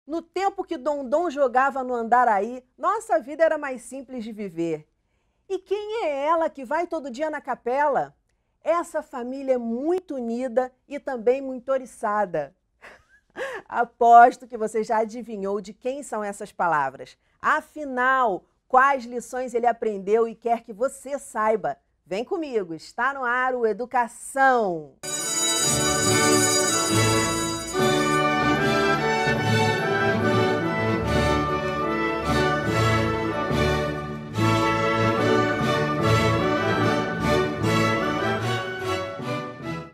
No tempo que Dondon jogava no Andaraí, nossa vida era mais simples de viver. E quem é ela que vai todo dia na capela? Essa família é muito unida e também muito oriçada. Aposto que você já adivinhou de quem são essas palavras. Afinal, quais lições ele aprendeu e quer que você saiba? Vem comigo, está no ar o Educação.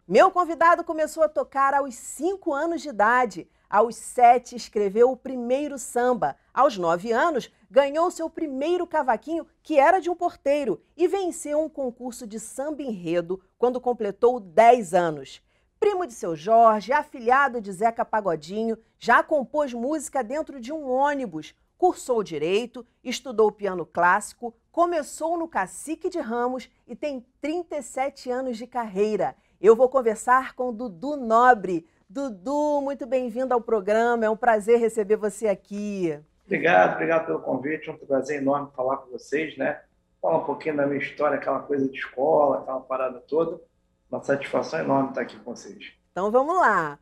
Meu convidado começou a tocar aos 5 anos de idade. Aos 7, escreveu o primeiro samba. Aos 9 anos, ganhou seu primeiro cavaquinho, que era de um porteiro, e venceu um concurso de samba enredo quando completou 10 anos. Primo de seu Jorge, afilhado de Zeca Pagodinho, já compôs música dentro de um ônibus, cursou direito, estudou piano clássico, começou no Cacique de Ramos e tem 37 anos de carreira. Eu vou conversar com Dudu Nobre. Dudu, muito bem-vindo ao programa, é um prazer receber você aqui. Obrigado pelo convite, é um prazer enorme falar com vocês, né? Falar um pouquinho da minha história, aquela coisa de escola, aquela parada toda. Uma satisfação enorme estar aqui com vocês. Então vamos lá.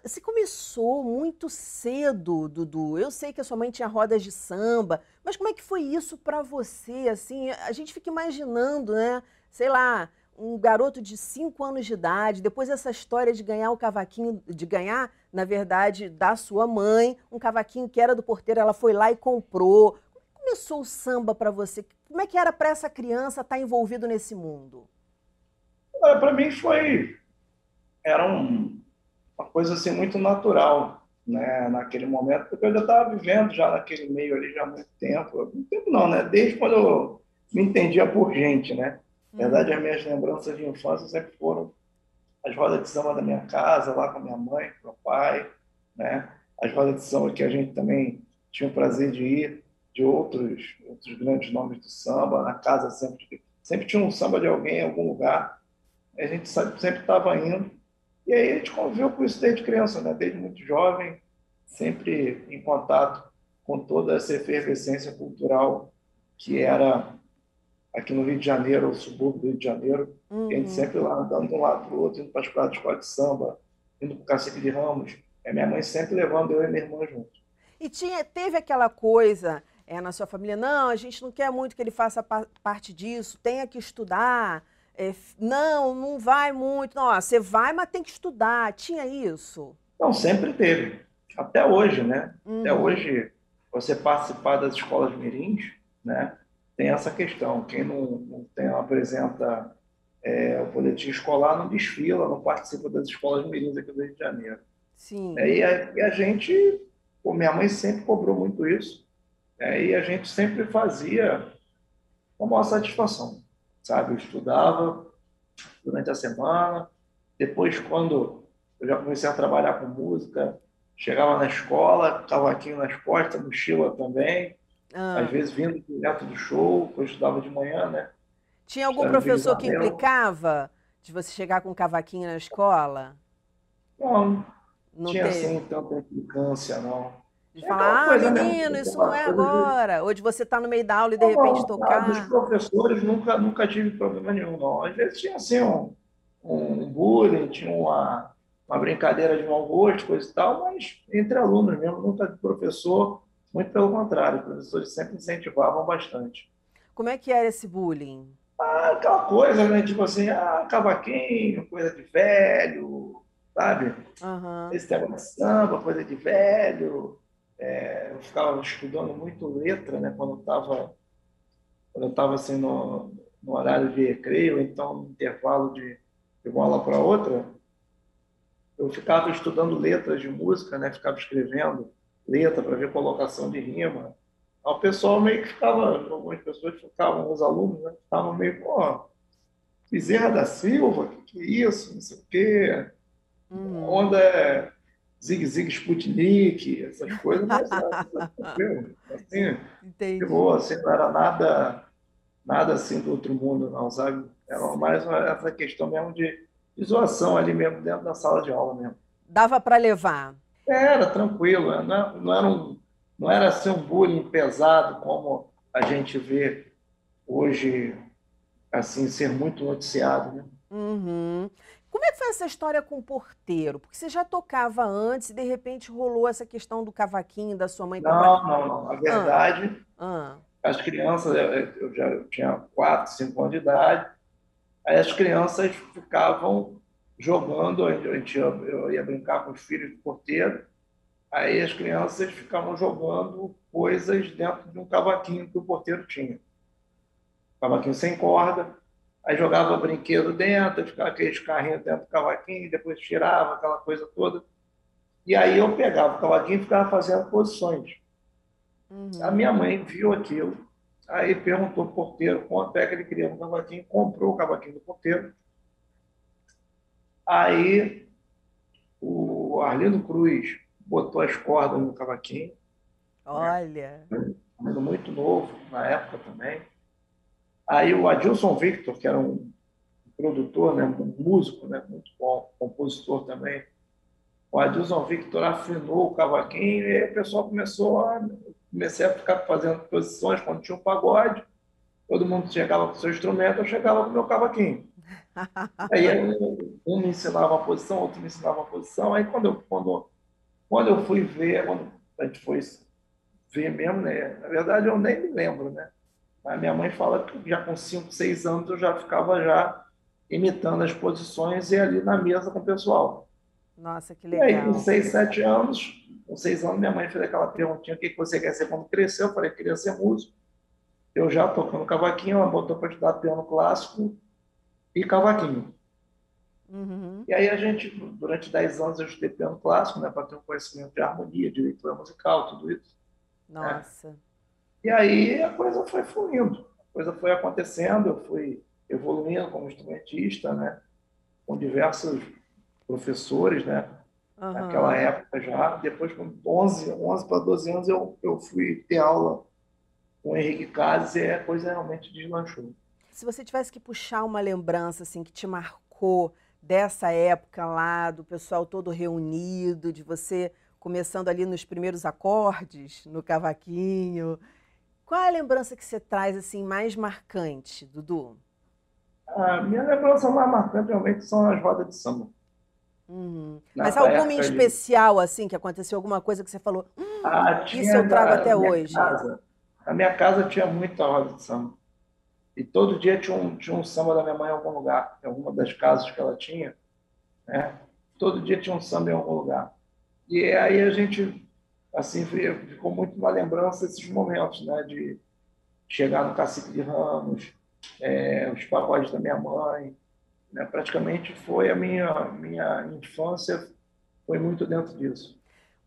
Você começou muito cedo, Dudu. Eu sei que a sua mãe tinha rodas de samba, mas como é que foi isso para você? Assim, a gente fica imaginando, né? Sei lá, um garoto de 5 anos de idade, depois essa história de ganhar o cavaquinho, de ganhar, na verdade, da sua mãe, um cavaquinho que era do porteiro, ela foi lá e comprou. Como começou o samba para você? Como é que era para essa criança estar envolvido nesse mundo? Para mim era uma coisa assim muito natural, né? Naquele momento, porque eu já estava vivendo já naquele meio ali já há muito tempo. Muito tempo não, né? Desde quando eu me entendia por gente, né? Na verdade, as minhas lembranças de infância sempre foram as rodas de samba da minha casa, lá com a minha mãe, com meu pai, né? As rodas de samba que a gente também tinha o prazer de ir, de outros grandes nomes do samba, na casa sempre tinha um samba de alguém em algum lugar, a gente sempre estava indo, e aí a gente conviveu com isso desde criança, né? Desde muito jovem, sempre em contato com toda essa efervescência cultural que era aqui no Rio de Janeiro, o subúrbio do Rio de Janeiro, e a gente Uhum. sempre lá andando de um lado para o outro, indo para as escola de samba, indo para o Cacique de Ramos, e minha mãe sempre levando eu e minha irmã junto. E teve aquela coisa na sua família, não, a gente não quer muito que ele faça parte disso, tenha que estudar, não, não vai muito, não, ó, você vai, mas tem que estudar. Tinha isso? Não, sempre teve, até hoje, né? Até Uhum. hoje, você participar das escolas mirins, né? Tem essa questão, quem não apresenta o boletim escolar não desfila, não participa das escolas mirins aqui do Rio de Janeiro. Sim. E a gente, pô, minha mãe sempre cobrou muito isso, e a gente sempre fazia com a maior satisfação, sabe? Eu estudava durante a semana, depois, quando eu já comecei a trabalhar com música, chegava na escola, cavaquinho nas costas, mochila também, às Ah. vezes vindo direto do show, que eu estudava de manhã, né? Tinha algum Estudava no Vila professor que Isabel. implicava de você chegar com um cavaquinho na escola? Não Não tinha assim teve? tanta implicância, não. De É aquela falar, ah, coisa mesmo, menino, isso não aquela é coisa de agora. Ou de você estar no meio da aula e de não, repente não, dos tocar. professores nunca tive problema nenhum, não. Às vezes tinha assim um bullying, tinha uma brincadeira de mau gosto, coisa e tal, mas entre alunos mesmo, nunca de professor, muito pelo contrário, os professores sempre incentivavam bastante. Como é que era esse bullying? Ah, aquela coisa, né, tipo assim, cavaquinho, coisa de velho, sabe? Aham. Esse tema de samba, coisa de velho. Eu ficava estudando muito letra, né, quando eu estava assim no horário de recreio, então no intervalo de uma aula para outra, eu ficava estudando letras de música, né? Ficava escrevendo letra para ver colocação de rima. Aí o pessoal meio que ficava, algumas pessoas ficavam, os alunos, né? Estavam meio, pô, Bezerra da Silva, que é isso? Não sei o quê. Uhum. Onda é Zig Zig Sputnik, essas coisas, mas tranquilo. Assim, de Entendi. boa, assim, não era nada assim do outro mundo, não, sabe? Era mais essa questão mesmo de zoação ali mesmo, dentro da sala de aula mesmo. Dava para levar. Era tranquilo, né? Não era assim um bullying pesado como a gente vê hoje, assim, ser muito noticiado, né? Uhum. Como é que foi essa história com o porteiro? Porque você já tocava antes e de repente rolou essa questão do cavaquinho da sua mãe comprar. Não, não, não. Na Ah, verdade, ah. as crianças, eu já tinha 4, 5 anos de idade, aí as crianças ficavam jogando, eu ia brincar com os filhos do porteiro, aí as crianças ficavam jogando coisas dentro de um cavaquinho que o porteiro tinha. Cavaquinho sem corda, aí jogava brinquedo dentro, ficava aqueles carrinhos dentro do cavaquinho, depois tirava aquela coisa toda. E aí eu pegava o cavaquinho e ficava fazendo posições. A Uhum. minha mãe viu aquilo, aí perguntou ao porteiro quanto é que ele queria no cavaquinho, comprou o cavaquinho do porteiro. Aí o Arlindo Cruz botou as cordas no cavaquinho, né? Olha. Muito novo na época também. Aí o Adilson Victor, que era um produtor, né, um músico, né, muito bom, compositor também, o Adilson Victor afinou o cavaquinho e aí o pessoal comecei a ficar fazendo posições quando tinha um pagode, todo mundo chegava com o seu instrumento, eu chegava com o meu cavaquinho. Aí um me ensinava uma posição, outro me ensinava uma posição. Aí quando eu fui ver, quando a gente foi ver mesmo, né? Na verdade eu nem me lembro, né? A minha mãe fala que já com 5, 6 anos eu já ficava já imitando as posições e ali na mesa com o pessoal. Nossa, que E aí legal. com 6 anos minha mãe fez aquela perguntinha, o que que você quer ser quando crescer? Eu falei, queria ser músico. Eu já tocando cavaquinho, ela botou para estudar piano clássico e cavaquinho. Uhum. E aí a gente, durante 10 anos, eu estudei piano clássico, né, para ter um conhecimento de harmonia, de leitura musical, tudo isso, né? Nossa. E aí a coisa foi fluindo, a coisa foi acontecendo, eu fui evoluindo como instrumentista, né, com diversos professores, né, naquela Aham. época já. Depois, com 11 para 12 anos, eu fui ter aula com o Henrique Cases e a coisa realmente deslanchou. Se você tivesse que puxar uma lembrança assim que te marcou dessa época lá, do pessoal todo reunido, de você começando ali nos primeiros acordes, no cavaquinho, qual é a lembrança que você traz assim mais marcante, Dudu? A minha lembrança mais marcante realmente são as rodas de samba. Uhum. Mas Nessa alguma em época ali, especial, assim, que aconteceu alguma coisa que você falou, isso tinha eu trago até hoje. na minha casa tinha muita roda de samba. E todo dia tinha um samba da minha mãe em algum lugar, em alguma das casas que ela tinha, né? Todo dia tinha um samba em algum lugar. E aí a gente, assim, ficou muito na lembrança desses momentos, né? De chegar no Cacique de Ramos, os pagodes da minha mãe, né? Praticamente foi a minha infância, foi muito dentro disso.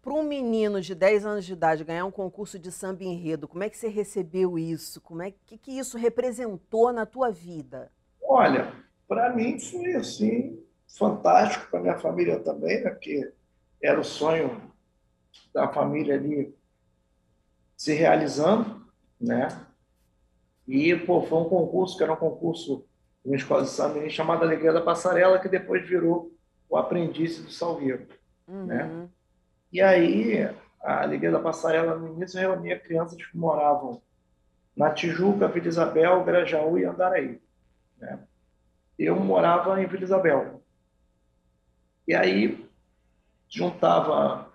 Para um menino de 10 anos de idade ganhar um concurso de samba enredo, como é que você recebeu isso? Como é que isso representou na tua vida? Olha, para mim foi assim fantástico, para minha família também, né? Porque era o sonho da família ali se realizando, né? E pô, foi um concurso que era um concurso de uma escola de samba chamada Alegria da Passarela, que depois virou o Aprendiz do Salgueiro, né? Uhum. E aí a Alegria da Passarela no início reunia crianças que moravam na Tijuca, Vila Isabel, Grajaú e Andaraí, né? Eu morava em Vila Isabel. E aí juntava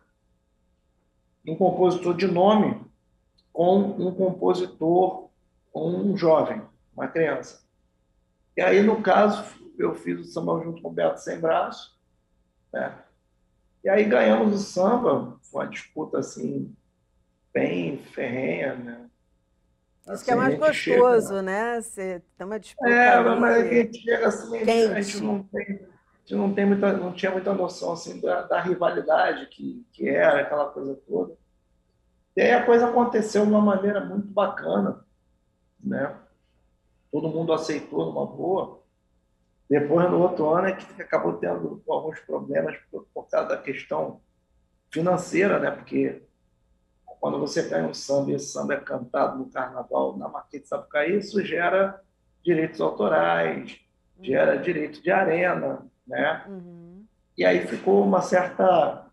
um compositor de nome com um compositor, com um jovem, uma criança. E aí, no caso, eu fiz o samba junto com o Beto Sem Braço, né? E aí ganhamos o samba, foi uma disputa assim, bem ferrenha, né? Isso que é Assim, a mais gente chega. gostoso, né? Você tem uma disputa Mas a ali gente chega assim, a gente quente. não tinha muita noção assim, da rivalidade que era, aquela coisa toda. E aí a coisa aconteceu de uma maneira muito bacana, né? Todo mundo aceitou numa boa. Depois, no outro ano, é que acabou tendo alguns problemas por causa da questão financeira, né? Porque quando você ganha um samba e esse samba é cantado no carnaval, na Marquês de Sapucaí, isso gera direitos autorais, gera Uhum. direito de arena, né? Uhum. E aí ficou uma certa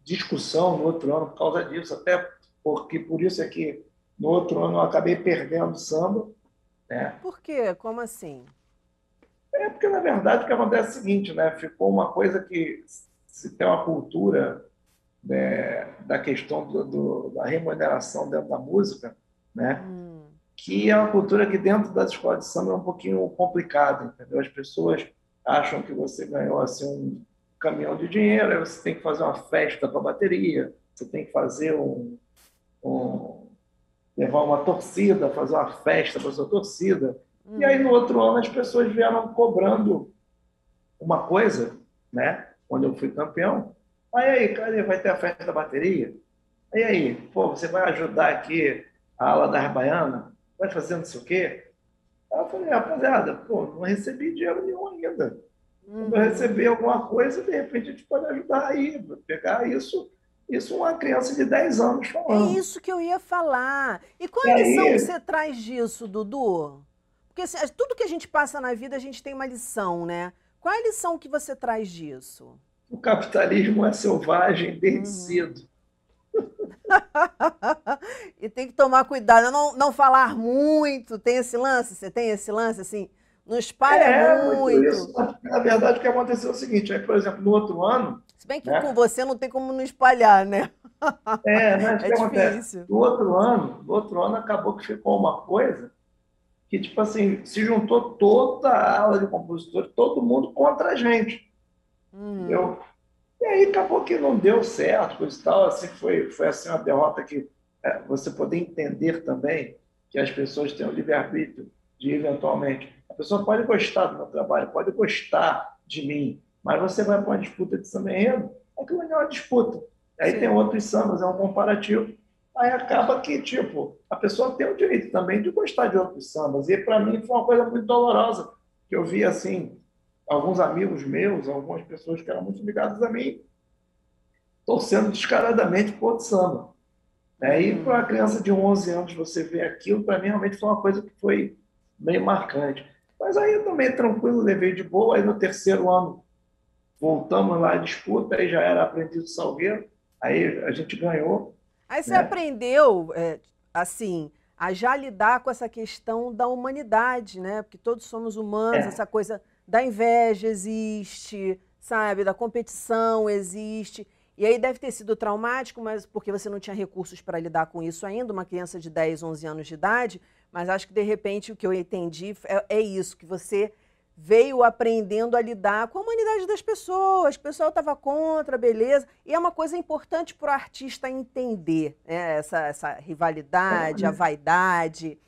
discussão no outro ano por causa disso, até porque por isso é que no outro ano eu acabei perdendo o samba, né? Por quê? Como assim? É porque, na verdade, o que acontece é o seguinte, né? Ficou uma coisa que se tem uma cultura, né, da questão da remuneração dentro da música, né? Que é uma cultura que dentro das escolas de samba é um pouquinho complicada, entendeu? As pessoas acham que você ganhou assim um caminhão de dinheiro, aí você tem que fazer uma festa para a bateria, você tem que fazer um levar uma torcida, fazer uma festa para a sua torcida. E aí no outro ano as pessoas vieram cobrando uma coisa, né? Quando eu fui campeão. Aí, cadê? Vai ter a festa da bateria? Aí, pô, você vai ajudar aqui a ala da Baiana? Vai fazer não sei o quê? Aí eu falei, rapaziada, pô, não recebi dinheiro nenhum ainda. Quando eu receber alguma coisa, de repente a gente pode ajudar aí, pegar isso uma criança de 10 anos É falando. isso que eu ia falar. E qual E a lição que aí, você traz disso, Dudu? Porque assim, tudo que a gente passa na vida, a gente tem uma lição, né? Qual é a lição que você traz disso? o capitalismo é selvagem desde cedo. E tem que tomar cuidado, não falar muito. Tem esse lance? Você tem esse lance assim? Não espalha É muito isso. muito. Na verdade, o que aconteceu é o seguinte, aí, por exemplo, no outro ano, Se bem que com né? você não tem como não espalhar, né? Mas o É que acontece? difícil. No outro ano acabou que ficou uma coisa que, tipo assim, se juntou toda a ala de compositores, todo mundo contra a gente, entendeu? E aí acabou que não deu certo, coisa e tal, assim, foi assim uma derrota que você poder entender também que as pessoas têm o livre-arbítrio de, eventualmente, a pessoa pode gostar do meu trabalho, pode gostar de mim, mas você vai para uma disputa de samba enredo, aquilo não é uma disputa. Aí tem Sim. outros sambas, é um comparativo. Aí acaba que, tipo, a pessoa tem o direito também de gostar de outros sambas. E para mim foi uma coisa muito dolorosa, que eu vi, assim, alguns amigos meus, algumas pessoas que eram muito ligadas a mim, torcendo descaradamente por outro samba. E para uma criança de 11 anos você ver aquilo, para mim realmente foi uma coisa que foi meio marcante. Mas aí eu também tranquilo, levei de boa. Aí no terceiro ano voltamos lá à disputa, aí já era aprendiz do Salgueiro, aí a gente ganhou, Aí você né? aprendeu, assim, a já lidar com essa questão da humanidade, né? Porque todos somos humanos, É, essa coisa da inveja existe, sabe? Da competição existe. E aí deve ter sido traumático, mas porque você não tinha recursos para lidar com isso ainda, uma criança de 10, 11 anos de idade, mas acho que de repente o que eu entendi é isso, que você veio aprendendo a lidar com a humanidade das pessoas. O pessoal estava contra, beleza. E é uma coisa importante para o artista entender, né? Essa rivalidade, a vaidade.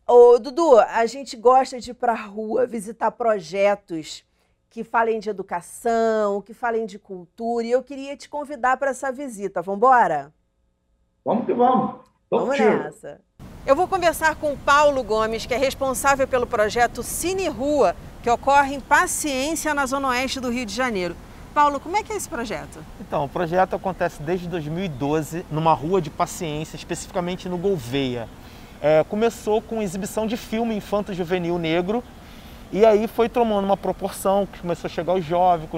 Ô, Dudu, a gente gosta de ir para a rua visitar projetos que falem de educação, que falem de cultura, e eu queria te convidar para essa visita. Vamos embora? vamos que vamos. Tô Vamos contigo. nessa. Eu vou conversar com o Paulo Gomes, que é responsável pelo projeto Cine Rua, que ocorre em Paciência, na Zona Oeste do Rio de Janeiro. Paulo, como é que é esse projeto? Então, o projeto acontece desde 2012 numa rua de Paciência, especificamente no Gouveia. Começou com exibição de filme infanto-juvenil negro e aí foi tomando uma proporção que começou a chegar os jovens,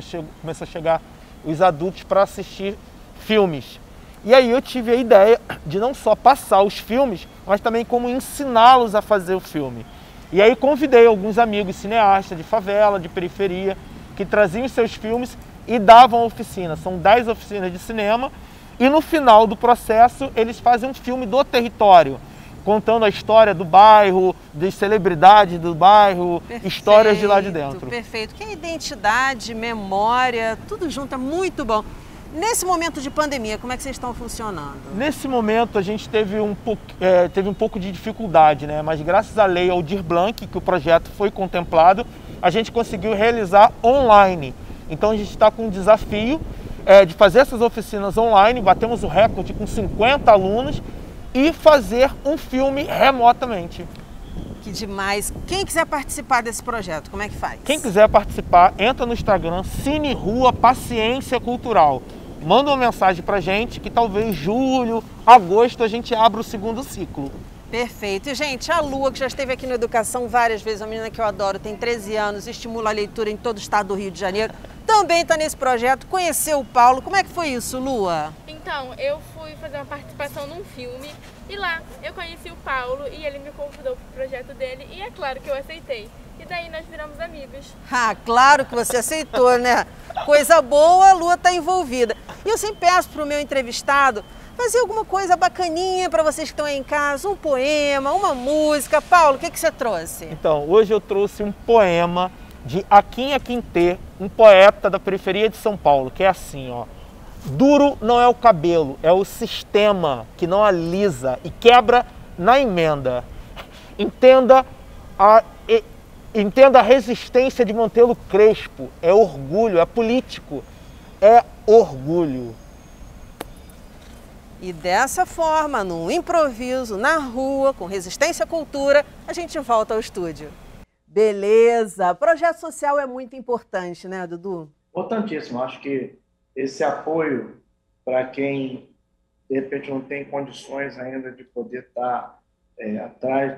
começou a chegar os adultos para assistir filmes. E aí eu tive a ideia de não só passar os filmes, mas também como ensiná-los a fazer o filme. E aí convidei alguns amigos cineastas de favela, de periferia, que traziam os seus filmes e davam oficina. São 10 oficinas de cinema e no final do processo eles fazem um filme do território, contando a história do bairro, das celebridades do bairro, histórias de lá de dentro. Perfeito. Que é identidade, memória, tudo junto, é muito bom. Nesse momento de pandemia, como é que vocês estão funcionando? Nesse momento a gente teve um pouco de dificuldade, né? Mas graças à lei Aldir Blanc, que o projeto foi contemplado, a gente conseguiu realizar online. Então a gente está com um desafio de fazer essas oficinas online, batemos o recorde com 50 alunos e fazer um filme remotamente. Que demais. Quem quiser participar desse projeto, como é que faz? Quem quiser participar, entra no Instagram, Cine Rua Paciência Cultural. Manda uma mensagem pra gente que talvez julho, agosto a gente abra o segundo ciclo. Perfeito. E, gente, a Lua, que já esteve aqui no Educação várias vezes, uma menina que eu adoro, tem 13 anos, estimula a leitura em todo o estado do Rio de Janeiro, também está nesse projeto, conheceu o Paulo. Como é que foi isso, Lua? Então, eu fui fazer uma participação num filme e lá eu conheci o Paulo e ele me convidou para o projeto dele e é claro que eu aceitei. E daí nós viramos amigos. Ah, claro que você aceitou, né? Coisa boa, a Lua está envolvida. E eu sempre peço para o meu entrevistado fazer alguma coisa bacaninha para vocês que estão aí em casa, um poema, uma música. Paulo, o que você trouxe? Então, hoje eu trouxe um poema de Akin Akinté, um poeta da periferia de São Paulo, que é assim, ó. Duro não é o cabelo, é o sistema que não alisa e quebra na emenda. Entenda a resistência de mantê-lo crespo. É orgulho, é político, é orgulho. E dessa forma, no improviso, na rua, com Resistência à Cultura, a gente volta ao estúdio. Beleza! Projeto social é muito importante, né, Dudu? Importantíssimo. Acho que esse apoio para quem, de repente, não tem condições ainda de poder estar atrás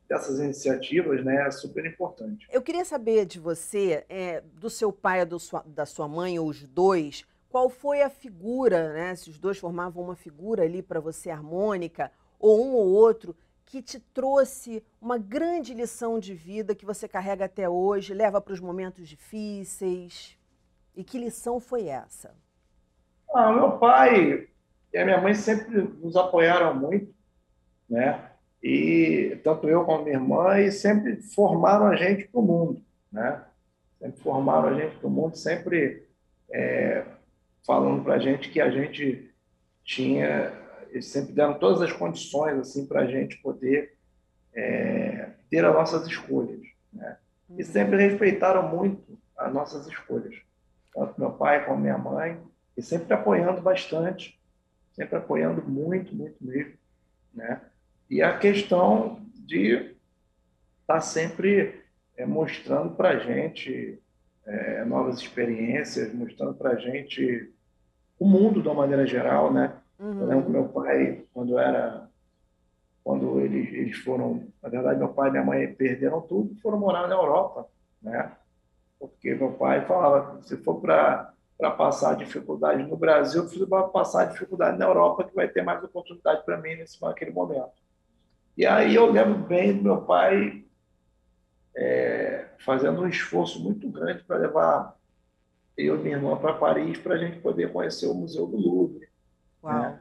dessas iniciativas, né, é super importante. Eu queria saber de você, do seu pai ou da sua mãe, ou os dois, qual foi a figura, né, se os dois formavam uma figura ali para você harmônica, ou um ou outro, que te trouxe uma grande lição de vida que você carrega até hoje, leva para os momentos difíceis? E que lição foi essa? Meu pai e a minha mãe sempre nos apoiaram muito, né? E tanto eu como minha irmã, e sempre formaram a gente para o mundo, né? Sempre formaram a gente para o mundo, sempre falando para a gente que a gente tinha, eles sempre deram todas as condições assim para a gente poder ter as nossas escolhas, né? E sempre respeitaram muito as nossas escolhas, tanto meu pai como minha mãe, e sempre apoiando bastante, sempre apoiando muito, muito mesmo, né? E a questão de estar sempre mostrando para a gente novas experiências, mostrando para a gente o mundo de uma maneira geral, né? Eu lembro que meu pai, quando eles foram, na verdade, meu pai e minha mãe perderam tudo e foram morar na Europa, né? Porque meu pai falava, se for para passar dificuldade no Brasil, eu preciso passar dificuldade na Europa, que vai ter mais oportunidade para mim naquele momento. E aí eu lembro bem do meu pai fazendo um esforço muito grande para levar eu e minha irmã para Paris para a gente poder conhecer o Museu do Louvre. Uau. Né?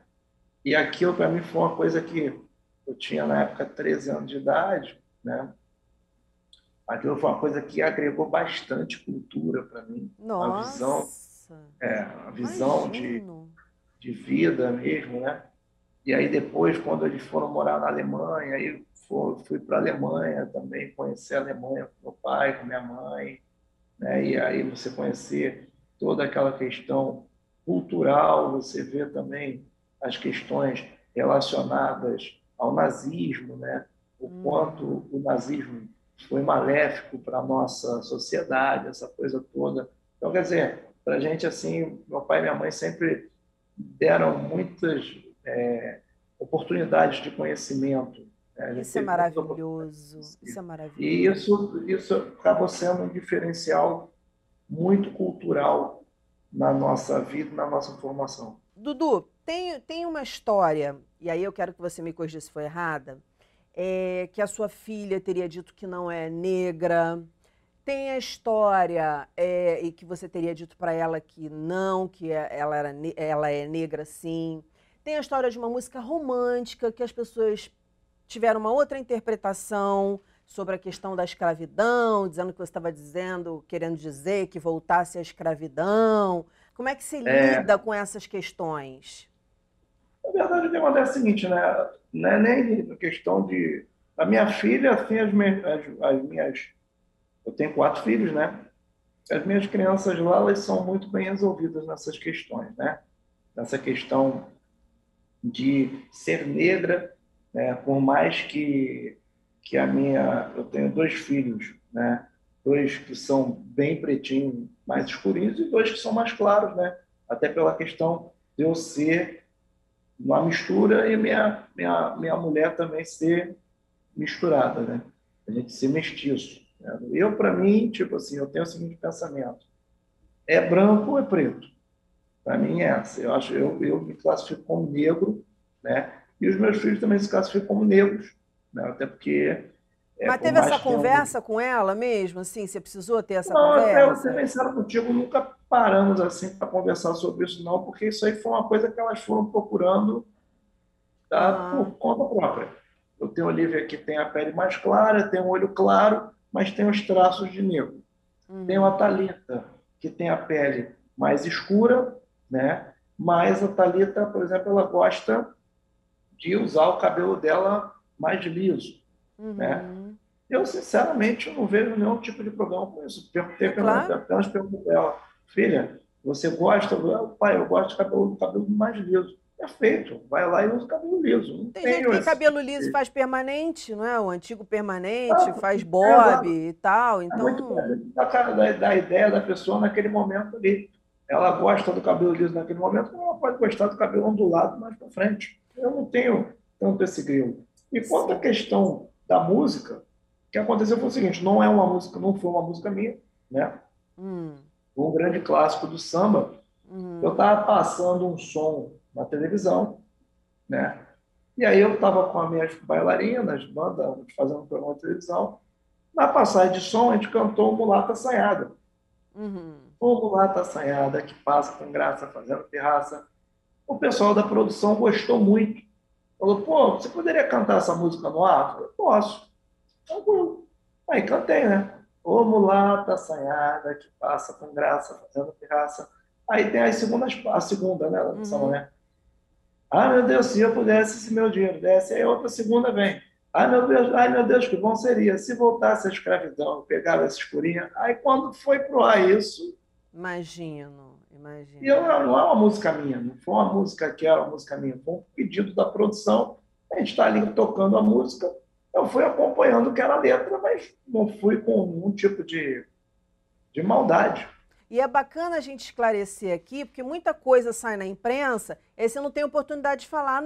E aquilo para mim foi uma coisa que eu tinha na época 13 anos de idade, né? Aquilo foi uma coisa que agregou bastante cultura para mim. Nossa! A visão de vida mesmo, né? E aí depois, quando eles foram morar na Alemanha, aí fui para a Alemanha também, conhecer a Alemanha com meu pai, com minha mãe, né? E aí você conhecer toda aquela questão cultural, você vê também as questões relacionadas ao nazismo, né? O quanto o nazismo foi maléfico para a nossa sociedade, essa coisa toda. Então, quer dizer, para a gente, assim, meu pai e minha mãe sempre deram muitas oportunidades de conhecimento. Né? Isso é maravilhoso, isso é maravilhoso. E isso acabou sendo um diferencial muito cultural na nossa vida, na nossa formação. Dudu, tem uma história, e aí eu quero que você me corrija se for errada, que a sua filha teria dito que não é negra. Tem a história e que você teria dito para ela que não, que ela é negra sim. Tem a história de uma música romântica que as pessoas tiveram uma outra interpretação sobre a questão da escravidão, dizendo que você estava querendo dizer que voltasse à escravidão. Como é que se lida com essas questões? Na verdade, o que acontece é o seguinte, né? Não é nem questão de... A minha filha, assim, as minhas... Eu tenho 4 filhos, né? As minhas crianças lá, elas são muito bem resolvidas nessas questões, né? Nessa questão de ser negra, né? Por mais que eu tenho 2 filhos, né? 2 que são bem pretinhos, mais escurinhos, e 2 que são mais claros, né? Até pela questão de eu ser uma mistura, e minha mulher também ser misturada, né? A gente ser mestiço, né? Eu, para mim, tipo assim, eu tenho o seguinte pensamento: é branco ou é preto? Para mim é essa. Eu acho, eu me classifico como negro, né? E os meus filhos também se classificam como negros, né? Até porque, Mas por teve mais essa que tenham. conversa com ela mesmo, assim? Você precisou ter essa Não, até eu ser conversa? bem sincero contigo, nunca paramos assim para conversar sobre isso, não, porque isso aí foi uma coisa que elas foram procurando, tá, Aham. por conta própria. Eu tenho a Olivia que tem a pele mais clara, tem um olho claro, mas tem os traços de negro. Tenho a Uhum. Thalita, que tem a pele mais escura, né? Mas a Thalita, por exemplo, ela gosta de usar o cabelo dela mais liso, né? Uhum. Eu, sinceramente, não vejo nenhum tipo de problema com isso. Perguntei, É claro. apenas perguntei para ela: filha, você gosta? Pai, eu gosto de cabelo mais liso. Perfeito, vai lá e usa o cabelo liso. Não Tem gente que tenho tem esse cabelo tipo liso e de... faz permanente, não é? O antigo permanente, Ah, faz é, bob exato. e tal. É Então, muito da ideia da pessoa naquele momento ali. Ela gosta do cabelo liso naquele momento, como ela pode gostar do cabelo ondulado mais para frente. Eu não tenho tanto esse grilo. E quanto à sim. questão da música, o que aconteceu foi o seguinte: não é uma música, não foi uma música minha, né? Hum. Foi um grande clássico do samba. Eu Uhum. estava passando um som na televisão, né? E aí eu estava com as minhas bailarinas, banda, fazendo um programa de televisão. Na passagem de som, a gente cantou Mulata Assanhada. Uhum. Ô, Mulata Assanhada, que passa com graça fazendo pirraça. O pessoal da produção gostou muito. Falou: pô, você poderia cantar essa música no ar? Eu falei: posso. Tranquilo. Aí cantei, né? Ô, mulata assanhada, que passa com graça fazendo pirraça. Aí tem a segunda, né? Da samba, Uhum. né? Ah, meu Deus, se eu pudesse, se meu dinheiro desse. Aí outra segunda vem. Ai, meu Deus, que bom seria se voltasse a escravidão, pegava essa escurinha. Aí quando foi pro ar isso, Imagino, e eu, imagino. não é uma música minha, não foi uma música que era uma música minha, foi um pedido da produção. A gente está ali tocando a música, eu fui acompanhando o que era a letra, mas não fui com nenhum tipo de maldade. E é bacana a gente esclarecer aqui, porque muita coisa sai na imprensa, e aí você não tem oportunidade de falar,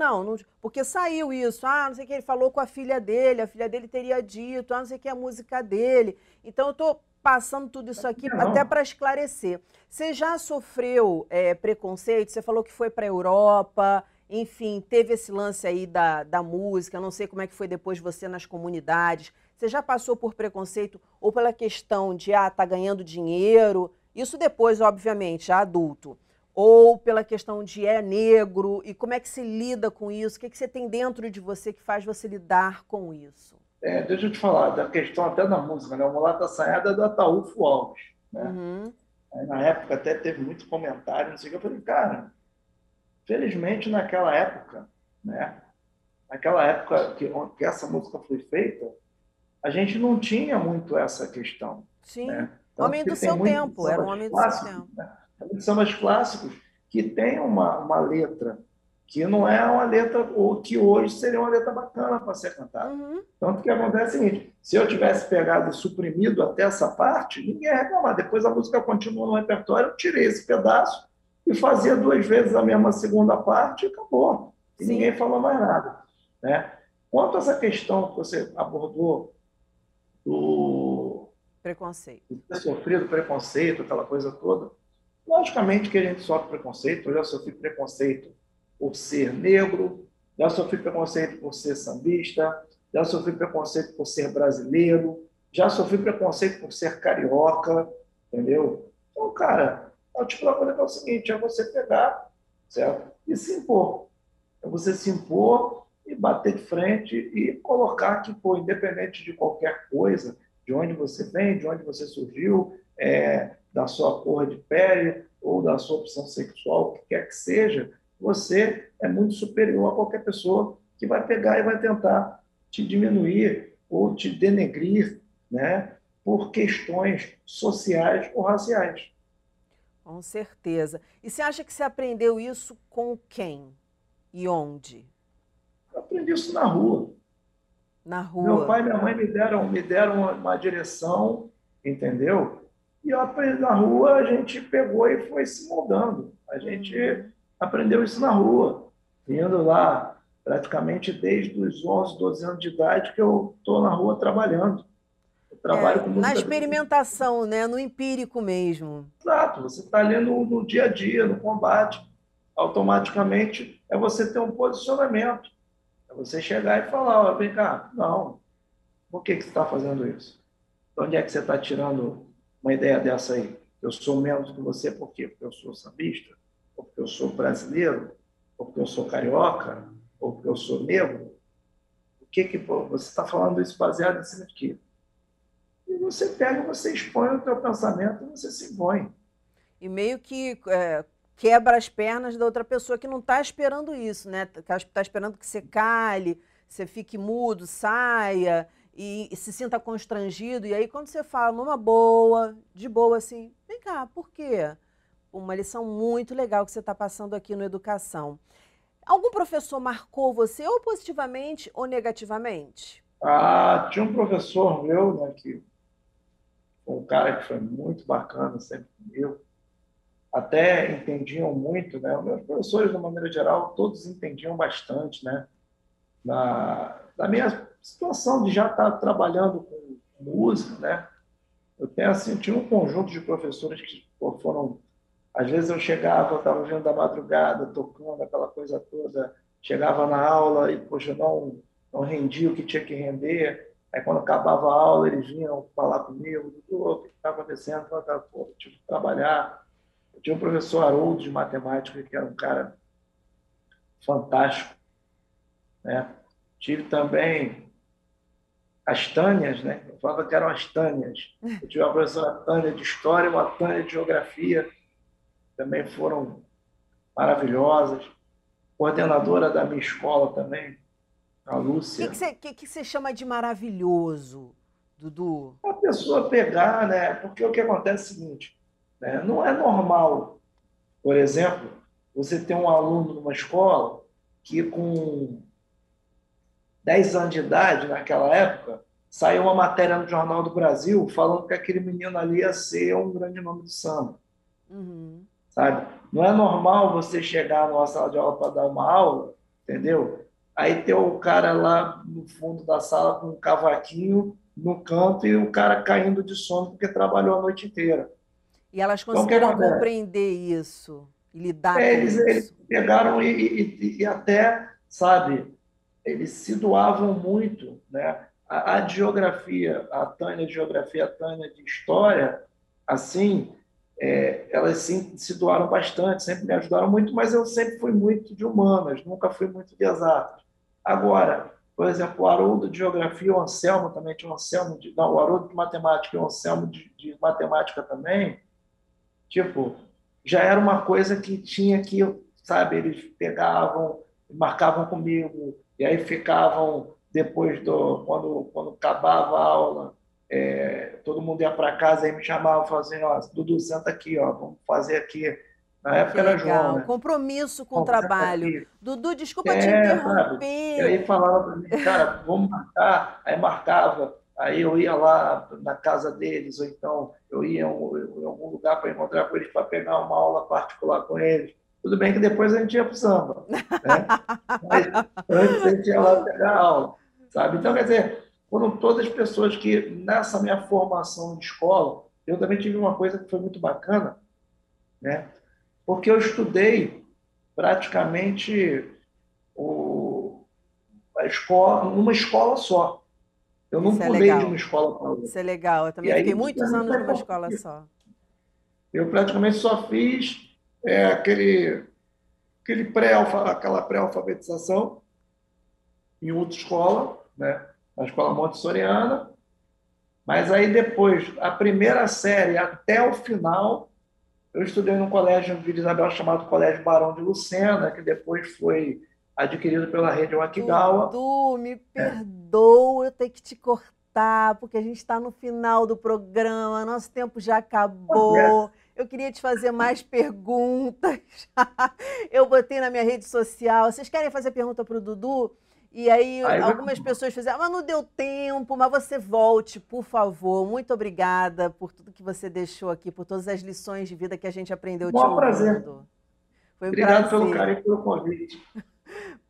porque saiu isso, não sei o que, ele falou com a filha dele teria dito, não sei o que, a música dele. Então eu estou passando tudo isso aqui Não, até não. para esclarecer. Você já sofreu preconceito? Você falou que foi para a Europa, enfim, teve esse lance aí da música, não sei como é que foi depois você nas comunidades. Você já passou por preconceito ou pela questão de, tá ganhando dinheiro? Isso depois, obviamente, já adulto. Ou pela questão de negro, e como é que se lida com isso? O que você tem dentro de você que faz você lidar com isso? Deixa eu te falar da questão até da música, né? O Mulata Assanhada é do Ataúfo Alves, né? Uhum, Aí, na época até teve muito comentário, não sei o que. Eu falei: cara, felizmente naquela época, né? Naquela época que essa música foi feita, a gente não tinha muito essa questão, sim. né? Tanto Homem que do tem seu muitos tempo, era um sambas homem do seu clássicos, tempo. né? Tem muitos sambas clássicos que tem uma letra que não é uma letra ou que hoje seria uma letra bacana para ser cantada. Uhum, Tanto que acontece o seguinte: se eu tivesse pegado e suprimido até essa parte, ninguém ia reclamar. Depois a música continua no repertório, eu tirei esse pedaço e fazia duas vezes a mesma segunda parte e acabou. E ninguém sim, falou mais nada, né? Quanto a essa questão que você abordou do, preconceito. do ter sofrido preconceito, aquela coisa toda, logicamente que a gente sofre preconceito. Eu já sofri preconceito por ser negro, já sofri preconceito por ser sambista, já sofri preconceito por ser brasileiro, já sofri preconceito por ser carioca, entendeu? Então, cara, é o tipo da coisa que é o seguinte: é você pegar, certo? E se impor. É você se impor e bater de frente e colocar que, pô, independente de qualquer coisa, de onde você vem, de onde você surgiu, da sua cor de pele ou da sua opção sexual, o que quer que seja, você é muito superior a qualquer pessoa que vai pegar e vai tentar te diminuir ou te denegrir, né, por questões sociais ou raciais. Com certeza. E você acha que você aprendeu isso com quem? E onde? Eu aprendi isso na rua. Na Meu rua. pai e minha mãe me deram uma direção, entendeu? E eu aprendi na rua, a gente pegou e foi se moldando. A gente Uhum. aprendeu isso na rua. Indo lá praticamente desde os 11, 12 anos de idade que eu estou na rua trabalhando. Eu trabalho com Na música. experimentação, né? No empírico mesmo. Exato, você está ali no dia a dia, no combate. Automaticamente é você ter um posicionamento. É você chegar e falar, ó, vem cá, não, por que você está fazendo isso? De onde é que você está tirando uma ideia dessa aí? Eu sou menos que você por quê? Porque eu sou sambista? Ou porque eu sou brasileiro? Ou porque eu sou carioca? Ou porque eu sou negro? O que que pô, você está falando isso baseado em cima de quê? E você pega, você expõe o teu pensamento e você se impõe. E meio que quebra as pernas da outra pessoa que não está esperando isso, né? Está esperando que você cale, você fique mudo, saia e se sinta constrangido. E aí, quando você fala numa boa, de boa, assim, vem cá, por quê? Uma lição muito legal que você está passando aqui no Educação. Algum professor marcou você ou positivamente ou negativamente? Ah, tinha um professor meu, né, que foi um cara que foi muito bacana sempre comigo, até entendiam muito, né? Os meus professores, de uma maneira geral, todos entendiam bastante, né? Da minha situação de já estar trabalhando com música, né? Eu tenho assim, tinha um conjunto de professores que pô, foram. Às vezes eu chegava, estava vindo da madrugada, tocando aquela coisa toda, chegava na aula e, poxa, não rendia o que tinha que render. Aí, quando acabava a aula, eles vinham falar comigo, o que está acontecendo? Eu falava, pô, eu tive que trabalhar. Eu tinha um professor Haroldo de matemática, que era um cara fantástico, né? Tive também as Tânias, né? Eu falava que eram as Tânias. Eu tive uma professora Tânia de História e uma Tânia de Geografia, também foram maravilhosas. Coordenadora da minha escola também, a O Lúcia. que você chama de maravilhoso, Dudu? A pessoa pegar, né? Porque o que acontece é o seguinte, né? Não é normal, por exemplo, você ter um aluno numa escola que com 10 anos de idade, naquela época, saiu uma matéria no Jornal do Brasil falando que aquele menino ali ia ser um grande nome do samba, Uhum. sabe? Não é normal você chegar numa sala de aula para dar uma aula, entendeu? Aí tem o cara lá no fundo da sala com um cavaquinho no canto e o cara caindo de sono porque trabalhou a noite inteira. E elas Então, o que conseguiram acontece? compreender isso e lidar É, com eles isso. pegaram e até, sabe, eles se doavam muito, né? A de geografia, a Tânia de geografia, a Tânia de história, assim, elas sim, se doaram bastante, sempre me ajudaram muito, mas eu sempre fui muito de humanas, nunca fui muito de exatas. Agora, por exemplo, o Haroldo de geografia, o Anselmo também tinha o Anselmo não, o Haroldo de matemática e o Anselmo de matemática também, tipo, já era uma coisa que tinha que, sabe, eles pegavam, marcavam comigo, e aí ficavam depois quando acabava a aula, todo mundo ia para casa e me chamavam, falavam assim, ó, Dudu, senta aqui, ó, vamos fazer aqui. Na Que época era João, legal. né? Compromisso com o Vamos, senta trabalho. aqui. Dudu, desculpa te Sabe? E interromper. aí falava para mim, cara, vamos marcar. Aí marcava, aí eu ia lá na casa deles, ou então eu ia em algum lugar para encontrar com eles, para pegar uma aula particular com eles. Tudo bem que depois a gente ia para o samba, né? Mas antes a gente ia lá pegar a aula, sabe? Então, quer dizer, foram todas pessoas que, nessa minha formação de escola, eu também tive uma coisa que foi muito bacana, né? Porque eu estudei praticamente o, a escola, numa escola só. Eu não Isso é pulei de uma legal. escola para Isso outra. é legal. Eu E também fiquei aí, para muitos mim, anos foi numa escola importante. só. Eu praticamente só fiz aquela pré-alfabetização em outra escola, né? Na escola montessoriana. Mas aí depois, a primeira série até o final, eu estudei num colégio em Vila Isabel chamado Colégio Barão de Lucena, que depois foi adquirido pela rede Wakigawa. Dudu, me perdoa eu ter que te cortar, porque a gente está no final do programa, nosso tempo já acabou. Eu queria te fazer mais perguntas. Eu botei na minha rede social. Vocês querem fazer pergunta para o Dudu? E aí Aí, algumas pessoas fizeram, mas não deu tempo, mas você volte, por favor. Muito obrigada por tudo que você deixou aqui, por todas as lições de vida que a gente aprendeu te bom prazer. ouvindo. Foi um Obrigado pelo prazer. carinho e pelo convite.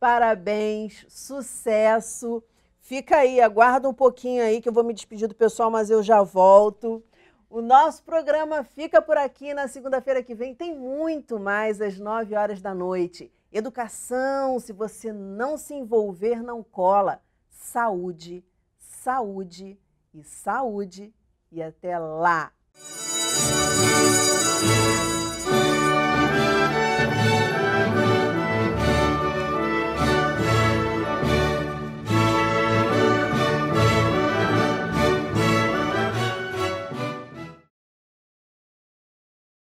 Parabéns, sucesso. Fica aí, aguarda um pouquinho aí que eu vou me despedir do pessoal, mas eu já volto. O nosso programa fica por aqui. Na segunda-feira que vem tem muito mais às 9 horas da noite. Educação, se você não se envolver, não cola. Saúde, saúde e saúde. E até lá!